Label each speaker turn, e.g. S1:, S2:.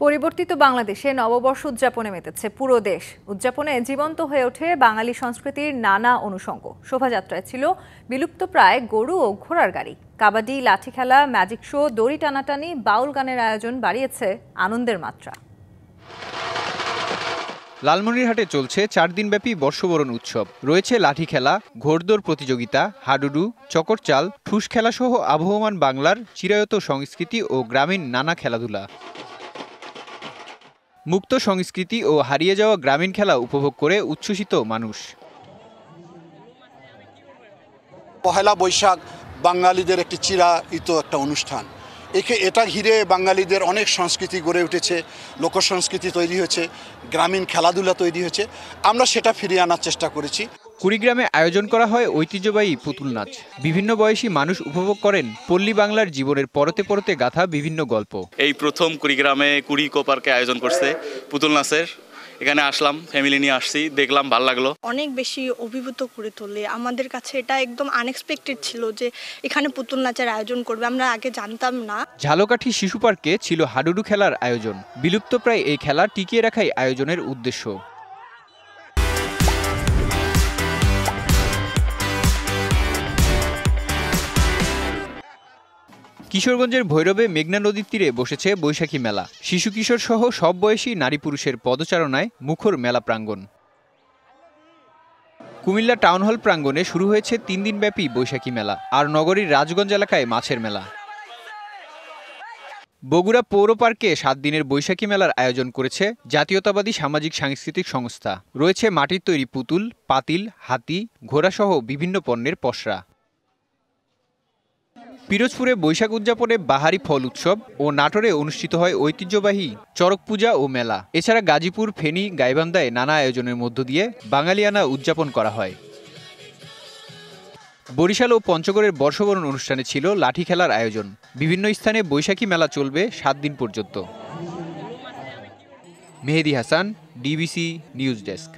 S1: পরিবর্তিত বাংলাদেশে নববর্ষ উদযাপনে মেতেছে পুরো দেশ। উদযাপনে জীবন্ত হয়ে ওঠে বাঙালি সংস্কৃতির নানা অনুষঙ্গ। শোভাযাত্রায় ছিল বিলুপ্তপ্রায় গরু ও ঘোড়ার গাড়ি, কাবাডি, লাঠি খেলা, ম্যাজিক শো, দড়ি টানাটানি, বাউল গানের আয়োজন বাড়িয়েছে আনন্দের মাত্রা।
S2: লালমনিরহাটে চলছে 4 দিনব্যাপী বর্ষবরণ উৎসব। রয়েছে লাঠি খেলা, ঘোড়দৌড় প্রতিযোগিতা, হাডুডু, চকরচাল, ঠুস খেলা সহ আবহমান বাংলার চিরায়ত সংস্কৃতি ও গ্রামীণ নানা খেলাধুলা। মুক্ত সংস্কৃতি ও হারিয়ে যাওয়া গ্রামীণ খেলা উপভোগ করে উচ্ছ্বসিত মানুষ।
S3: পহেলা বৈশাখ বাঙালিদের একটি চিরায়ত একটা অনুষ্ঠান। এটা ঘিরে বাঙালিদের অনেক সংস্কৃতি গড়ে উঠেছে, লোকসংস্কৃতি তৈরি হয়েছে, গ্রামীণ খেলাধুলা তৈরি হয়েছে। আমরা সেটা ফিরিয়ে আনার চেষ্টা করেছি।
S2: কুড়িগ্রামে আয়োজন করা হয় ঐতিহ্যবাহী পুতুল নাচ। বিভিন্ন বয়সী মানুষ উপভোগ করেন পল্লী বাংলার জীবনের পরতে পরতে গাথা বিভিন্ন গল্প।
S4: এই প্রথম কুড়িগ্রামে ইকো পার্কে আয়োজন করছে পুতুল নাচের। এখানে আসলাম, ফ্যামিলি নিয়ে আসছি, দেখলাম, ভালো লাগলো।
S5: অনেক বেশি অভিভূত করে তোলে। আমাদের কাছে এটা একদম আনএক্সপেক্টেড ছিল যে এখানে পুতুল নাচের আয়োজন করবে, আমরা আগে জানতাম না।
S2: ঝালকাঠি শিশু পার্কে ছিল হাডুডু খেলার আয়োজন। বিলুপ্তপ্রায় এই খেলা টিকিয়ে রাখাই আয়োজনের উদ্দেশ্য। কিশোরগঞ্জের ভৈরবে মেঘনা নদীর তীরে বসেছে বৈশাখী মেলা। শিশু কিশোর সহ সব বয়সী নারী পুরুষের পদচারণায় মুখর মেলা প্রাঙ্গণ। কুমিল্লা টাউন হল প্রাঙ্গণে শুরু হয়েছে 3 দিনব্যাপী বৈশাখী মেলা। আর নগরীর রাজগঞ্জ এলাকায় মাছের মেলা। বগুড়া পৌর পার্কে 7 দিনের বৈশাখী মেলার আয়োজন করেছে জাতীয়তাবাদী সামাজিক সাংস্কৃতিক সংস্থা। রয়েছে মাটির তৈরি পুতুল, পাতিল, হাতি, ঘোড়া সহ বিভিন্ন পণ্যের পসরা। পিরোজপুরে বৈশাখ উদযাপনে বাহারি ফল উৎসব ও নাটোরে অনুষ্ঠিত হয় ঐতিহ্যবাহী চড়ক পূজা ও মেলা। এছাড়া গাজীপুর, ফেনী, গাইবান্ধায় নানা আয়োজনের মধ্য দিয়ে বাঙালিয়ানা উদযাপন করা হয়। বরিশাল ও পঞ্চগড়ের বর্ষবরণ অনুষ্ঠানে ছিল লাঠি খেলার আয়োজন। বিভিন্ন স্থানে বৈশাখী মেলা চলবে 7 দিন পর্যন্ত। মেহেদী হাসান, ডিবিসি নিউজ ডেস্ক।